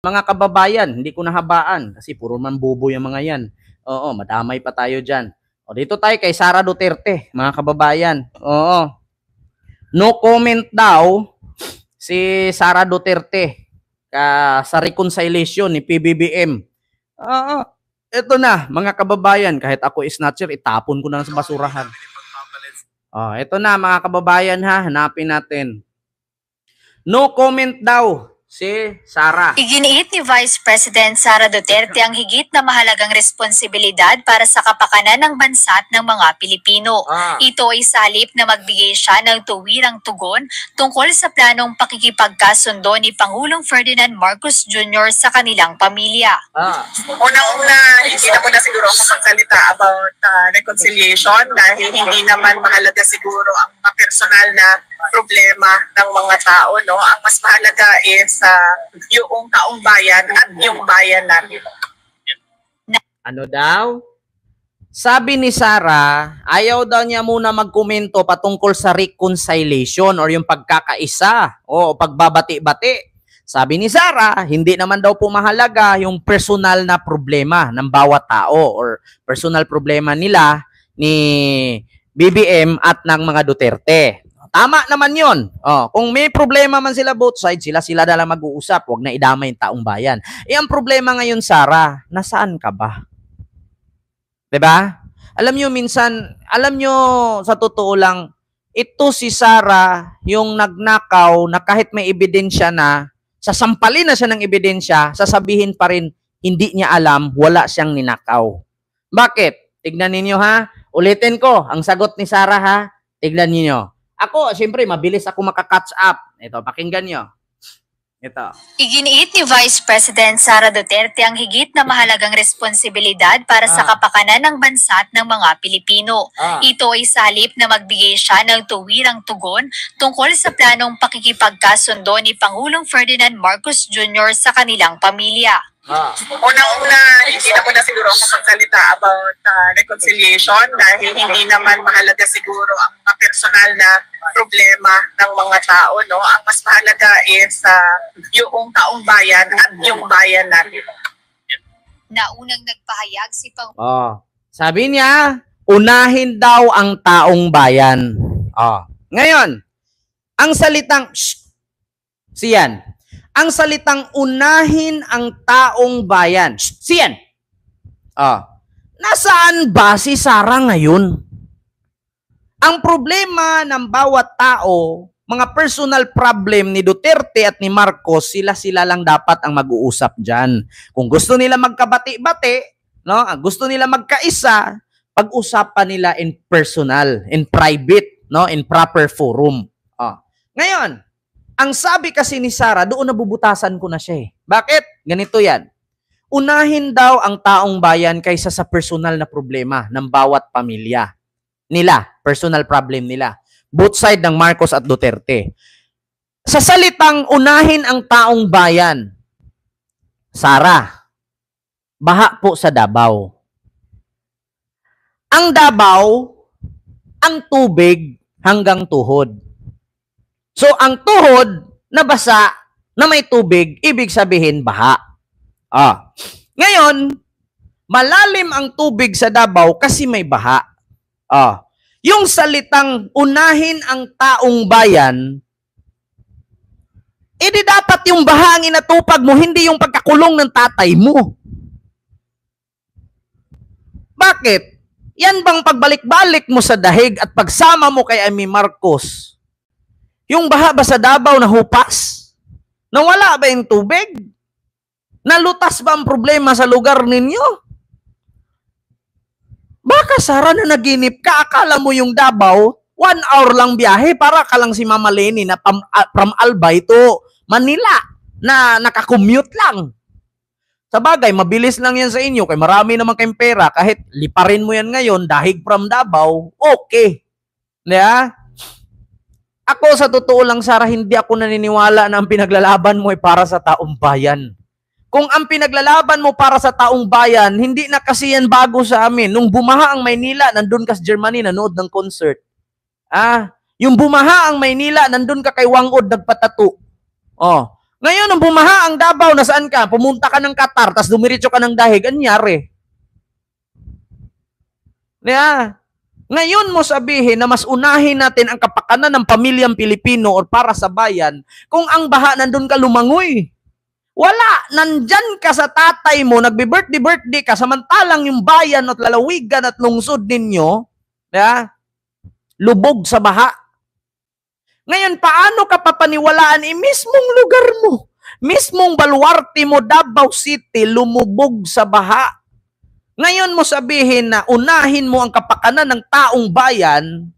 Mga kababayan, hindi ko nahabaan kasi puro man bobo yung mga yan. Oo, madamay pa tayo dyan. O, dito tayo kay Sara Duterte, mga kababayan. Oo. No comment daw si Sara Duterte sa reconciliation ni PBBM. Oo. Ito na, mga kababayan, kahit ako is snatcher, itapon ko na sa basurahan. Oh, ito na mga kababayan ha, hanapin natin. No comment daw si Sara. Iginiit ni Vice President Sara Duterte ang higit na mahalagang responsibilidad para sa kapakanan ng bansa at ng mga Pilipino. Ito ay salip na magbigay siya ng tuwirang tugon tungkol sa planong pakikipagkasundo ni Pangulong Ferdinand Marcos Jr. sa kanilang pamilya. Unang-una, hindi na po na siguro ako magsalita about reconciliation dahil hindi naman mahalaga siguro ang mga personal na problema ng mga tao. No? Ang mas mahalaga is yung taong bayan at yung bayan natin. Ano daw? Sabi ni Sara, ayaw daw niya muna magkomento patungkol sa reconciliation or yung pagkakaisa o pagbabati-bati. Sabi ni Sara, hindi naman daw po mahalaga yung personal na problema ng bawat tao or personal problema nila ni BBM at ng mga Duterte. Tama naman yun. Kung may problema man sila both sides, sila na lang mag-uusap. Huwag na idamay yung taong bayan. Ang problema ngayon, Sara, nasaan ka ba? 'Di ba? Alam nyo, minsan, sa totoo lang, ito si Sara, yung nagnakaw na kahit may ebidensya na, sasampalin na siya ng ebidensya, sasabihin pa rin, hindi niya alam, wala siyang ninakaw. Bakit? Tignan ninyo ha. Ulitin ko, ang sagot ni Sara ha. Tignan ninyo. Ako, siyempre, mabilis ako makaka-catch up. Ito, pakinggan nyo. Ito. Iginiit ni Vice President Sara Duterte ang higit na mahalagang responsibilidad para sa kapakanan ng bansa at ng mga Pilipino. Ito ay salip na magbigay siya ng tuwirang tugon tungkol sa planong pakikipagkasundo ni Pangulong Ferdinand Marcos Jr. sa kanilang pamilya. Unang-una, hindi na po na siguro ako magsalita about reconciliation dahil hindi naman mahalaga siguro ang mga personal na problema ng mga tao. No? Ang mas mahalaga is yung taong bayan at yung bayan natin. Naunang nagpahayag si Sabi niya, unahin daw ang taong bayan. Ngayon, ang salitang siyan. Ang salitang unahin ang taong bayan. Siyan. Nasaan ba si Sara ngayon? Ang problema ng bawat tao, mga personal problem ni Duterte at ni Marcos, sila lang dapat ang mag-uusap dyan. Kung gusto nila magkabati-bati, no? Gusto nila magkaisa, pag-usapan nila in personal, in private, no? In proper forum. Ngayon, ang sabi kasi ni Sara, doon nabubutasan ko na siya eh. Bakit? Ganito yan. Unahin daw ang taong bayan kaysa sa personal na problema ng bawat pamilya nila, personal problem nila. Both side ng Marcos at Duterte. Sa salitang unahin ang taong bayan, Sara, baha po sa Davao. Ang Davao, ang tubig hanggang tuhod. So, ang tuhod na basa na may tubig, ibig sabihin baha. Ngayon, malalim ang tubig sa Davao kasi may baha. Yung salitang unahin ang taong bayan, edi dapat yung baha ang inatupag mo, hindi yung pagkakulong ng tatay mo. Bakit? Yan bang pagbalik-balik mo sa dahig at pagsama mo kay Amy Marcos, yung baha ba sa Davao na hupas? Nawala ba yung tubig? Nalutas ba ang problema sa lugar ninyo? Baka Sara na naginip ka, akala mo yung Davao, 1 hour lang biyahe, para ka lang si Mama Lenny na from Albay to Manila, na nakakommute lang. Sa bagay, mabilis lang yan sa inyo, kaya marami naman kayong pera, kahit liparin mo yan ngayon, dahig from Davao, okay. Diba? Ako, sa totoo lang, Sara, hindi ako naniniwala na ang pinaglalaban mo ay para sa taong bayan. Kung ang pinaglalaban mo para sa taong bayan, hindi na kasi yan bago sa amin. Nung bumaha ang Maynila, nandun ka sa Germany, nanood ng concert. Yung bumaha ang Maynila, nandun ka kay Wangod, nagpatato. Ngayon, nung bumaha ang Davao, nasaan ka? Pumunta ka ng Qatar, tapos dumiretso ka ng Dahig, anyari? Yeah. Ngayon mo sabihin na mas unahin natin ang kapakanan ng pamilyang Pilipino o para sa bayan kung ang baha nandun ka lumangoy. Wala, nandyan ka sa tatay mo, nagbe-birthday ka, samantalang yung bayan at lalawigan at lungsod ninyo, lubog sa baha. Ngayon, paano ka papaniwalaan? Mismong lugar mo, mismong baluarte mo, Davao City, lumubog sa baha. Ngayon mo sabihin na unahin mo ang kapakanan ng taong bayan,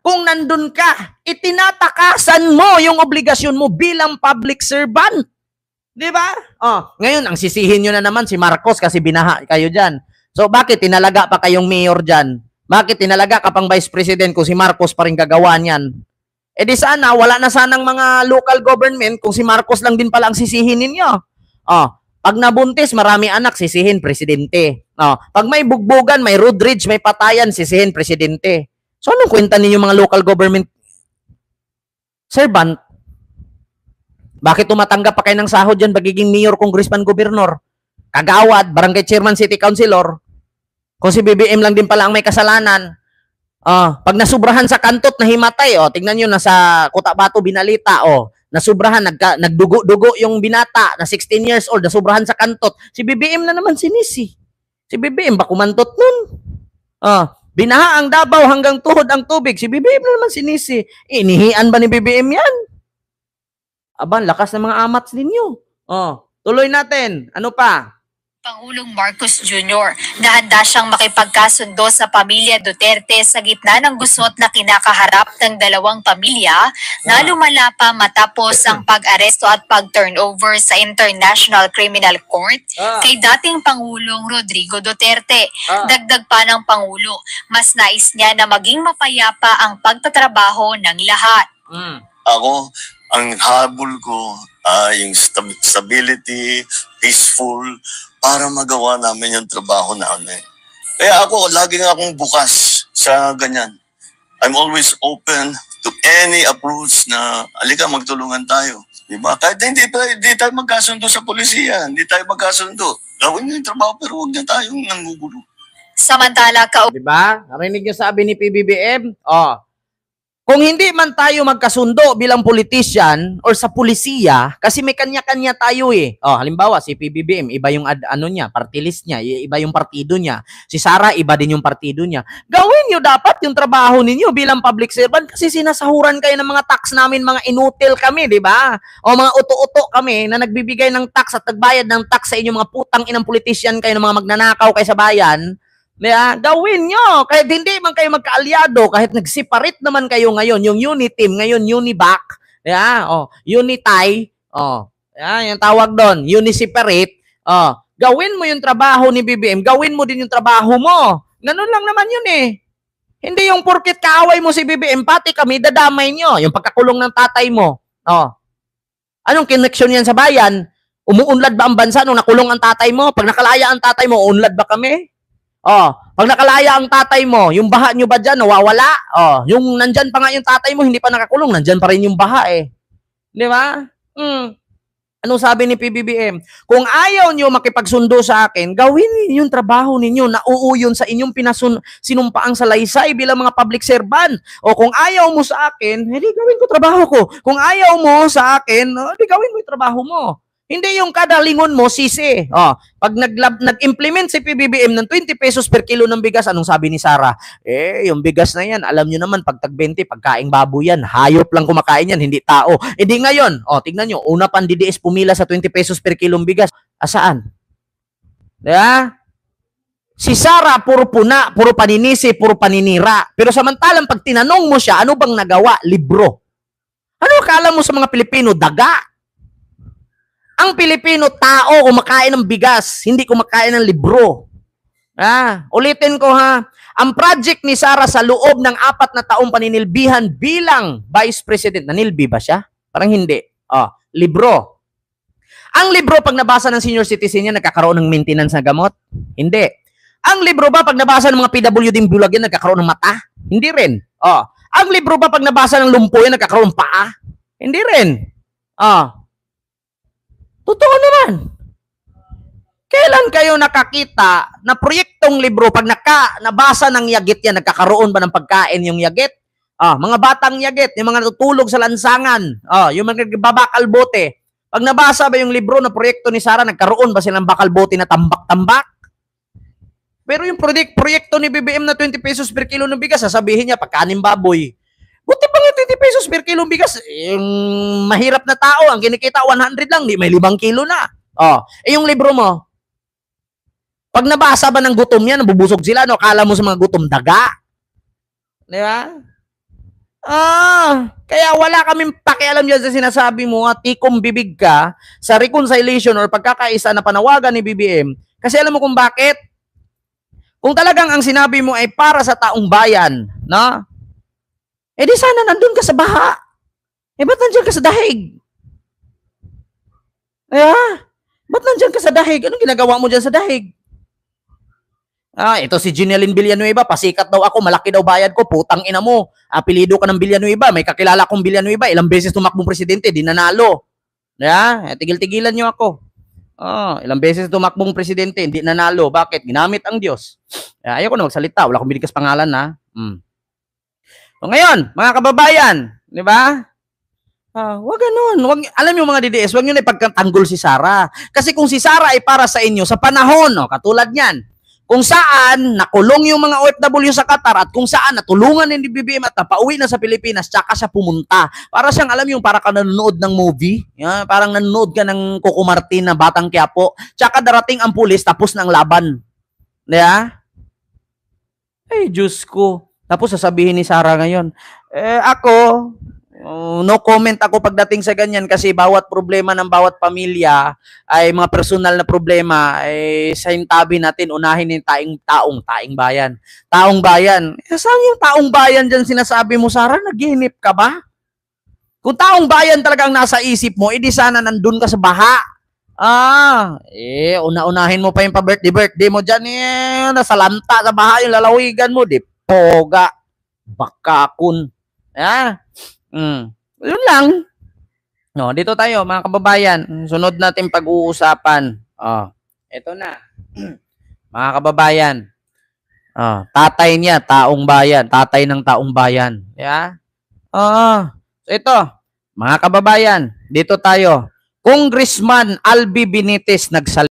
kung nandun ka, itinatakasan mo yung obligasyon mo bilang public servant. Di ba? Ngayon, ang sisihin nyo na naman si Marcos kasi binaha kayo dyan. So, bakit tinalaga pa kayong mayor dyan? Bakit tinalaga ka pang vice president kung si Marcos pa rin gagawa niyan? Eh di sana, wala na sanang mga local government kung si Marcos lang din pala ang sisihin ninyo. Pag nabuntis, marami anak, sisihin, presidente. Pag may bugbugan, may road rage, may patayan, sisihin, presidente. So, anong kwenta ninyo mga local government servant? Bakit tumatanggap pa kayo ng sahod dyan, pagiging mayor, congressman, gobernador, kagawad, barangay chairman, city councilor? Kung si BBM lang din pala ang may kasalanan. Pag nasubrahan sa kantot na himatay, tingnan nyo, nasa Cotabato, binalita, nasubrahan, nagdugo-dugo yung binata na 16 years old, nasubrahan sa kantot. Si BBM na naman sinisi. Si BBM ba kumantot nun? Binaha ang Davao hanggang tuhod ang tubig. Si BBM na naman sinisi. Inihian ba ni BBM yan? Aban, lakas ng mga amats ninyo. Tuloy natin. Ano pa? Pangulong Marcos Jr. na handa siyang makipagkasundo sa pamilya Duterte sa gitna ng gusot na kinakaharap ng dalawang pamilya na lumala pa matapos ang pag-aresto at pag-turnover sa International Criminal Court kay dating Pangulong Rodrigo Duterte. Dagdag pa ng Pangulo, mas nais niya na maging mapayapa ang pagtatrabaho ng lahat. Ako, ang habol ko yung stability, peaceful, para magawa namin yung trabaho namin. Kaya ako, laging akong bukas sa ganyan. I'm always open to any approach na, alika, magtulungan tayo. Diba? Kahit hindi tayo magkasundo sa polisiya, hindi tayo magkasundo. Gawin nyo yung trabaho, pero huwag na tayong nangugulo. Samantala, diba? Narinig nyo sabi ni PBBM? Kung hindi man tayo magkasundo bilang politician or sa pulisiya, kasi may kanya-kanya tayo halimbawa, si PBBM, iba yung niya, party list niya, iba yung partido niya. Si Sara, iba din yung partido niya. Gawin nyo dapat yung trabaho ninyo bilang public servant kasi sinasahuran kayo ng mga tax namin, mga inutil kami, di ba? O mga uto-uto kami na nagbibigay ng tax at nagbayad ng tax sa inyong mga putang inang politician kayo ng mga magnanakaw kayo sa bayan. Gawin nyo. Kahit hindi man kayo magkaalyado, kahit nag-separate naman kayo ngayon, yung Uniteam, ngayon Unibac, Unitay, yung tawag doon, Uniseparate, gawin mo yung trabaho ni BBM, gawin mo din yung trabaho mo. Ganun lang naman yun Hindi yung porkit kaaway mo si BBM, pati kami, dadamay nyo. Yung pagkakulong ng tatay mo. Anong connection yan sa bayan? Umuunlad ba ang bansa nung nakulong ang tatay mo? Pag nakalaya ang tatay mo, uunlad ba kami? Pag nakalaya ang tatay mo, yung baha nyo ba dyan, nawawala? Yung nandyan pa nga yung tatay mo, hindi pa nakakulong, nandyan pa rin yung baha Di ba? Anong sabi ni PBBM? Kung ayaw nyo makipagsundo sa akin, gawin ninyo yung trabaho ninyo na uuyon sa inyong sinumpaang salaysay bilang mga public servant. O kung ayaw mo sa akin, hindi gawin ko trabaho ko. Kung ayaw mo sa akin, hindi gawin mo yung trabaho mo. Hindi yung kada lingon mo, sisi. Pag nag-implement si PBBM ng 20 pesos per kilo ng bigas, anong sabi ni Sara? Yung bigas na yan, alam nyo naman, pag tag-20, pagkaing baboy yan, hayop lang kumakain yan, hindi tao. Di ngayon, tignan nyo, una pang DDS pumila sa 20 pesos per kilong bigas. Asaan? Diba? Si Sara, puro puna, puro paninisi, puro paninira. Pero samantalang, pag tinanong mo siya, ano bang nagawa? Libro. Ano akala mo sa mga Pilipino? Daga. Ang Pilipino, tao, kumakain ng bigas, hindi kumakain ng libro. Ulitin ko ang project ni Sara sa loob ng 4 na taong paninilbihan bilang Vice President, nanilbi ba siya? Parang hindi. Libro. Ang libro, pag nabasa ng senior citizen niya, nagkakaroon ng maintenance na gamot? Hindi. Ang libro ba, pag nabasa ng mga PWD bulag yan, nagkakaroon ng mata? Hindi rin. Ang libro ba, pag nabasa ng lumpo yan, nagkakaroon ng paa? Hindi rin. Ah. Totoo naman. Kailan kayo nakakita na proyektong libro, pag nabasa ng yagit yan, nagkakaroon ba ng pagkain yung yagit? Mga batang yagit, yung mga natutulog sa lansangan, yung mga nagbabakal bote. Pag nabasa ba yung libro na proyekto ni Sara, nagkaroon ba silang bakal bote na tambak-tambak? Pero yung proyekto ni BBM na 20 pesos per kilo ng bigas, sasabihin niya, pagkanin baboy. Buti pa nga 20 pesos per kilo ng bigas, yung mahirap na tao, ang kinikita 100 lang, di may 5 kilo na. Yung libro mo, pag nabasa ba ng gutom yan, nabubusog sila, no? Kala mo sa mga gutom daga. Di ba? Kaya wala kaming pakialam dyan sa sinasabi mo, tikom bibig ka sa reconciliation or pagkakaisa na panawagan ni BBM. Kasi alam mo kung bakit? Kung talagang ang sinabi mo ay para sa taong bayan, no? Eh di sana nandun ka sa baha. Ba't nandyan ka sa dahig? Ba't nandyan ka sa dahig? Anong ginagawa mo dyan sa dahig? Ito si Jeneline Villanueva, pasikat daw ako, malaki daw bayad ko, putang ina mo. Apelido ka ng Villanueva, may kakilala kong Villanueva, ilang beses tumakbong presidente, di nanalo. Tigil-tigilan nyo ako. Ilang beses tumakbong presidente, hindi nanalo. Bakit? Ginamit ang Diyos. Ayoko na magsalita, wala akong binigkas pangalan na. So ngayon, mga kababayan, di ba? Wag ganun. Alam niyo mga DDS, wag niyo na ipagtanggol si Sara. Kasi kung si Sara ay para sa inyo sa panahon, katulad niyan, kung saan nakulong yung mga OFW sa Qatar at kung saan natulungan ni BBM at napauwi na sa Pilipinas, tsaka siya pumunta. Para siyang, alam yung para ka nanonood ng movie, parang nanonood ka ng Coco Martin na Batang Quiapo, tsaka darating ang pulis, tapos ng laban. Ay, Diyos ko. Tapos sasabihin ni Sara ngayon, ako, no comment ako pagdating sa ganyan kasi bawat problema ng bawat pamilya ay mga personal na problema ay sa hintabi natin unahin yung taing bayan. Taong bayan. Saan yung taong bayan dyan sinasabi mo, Sara? Naginip ka ba? Kung taong bayan talagang nasa isip mo, edi sana nandun ka sa baha. Una-unahin mo pa yung pa-birthday mo dyan, nasa lanta sa baha yung lalawigan mo, di poga, bakakun. Yun lang. Dito tayo mga kababayan. Sunod natin pag-uusapan. Ito na. Mga kababayan. Tatay niya, taong bayan. Tatay ng taong bayan. So ito, mga kababayan, dito tayo. Congressman Albi Benitez nagsalita.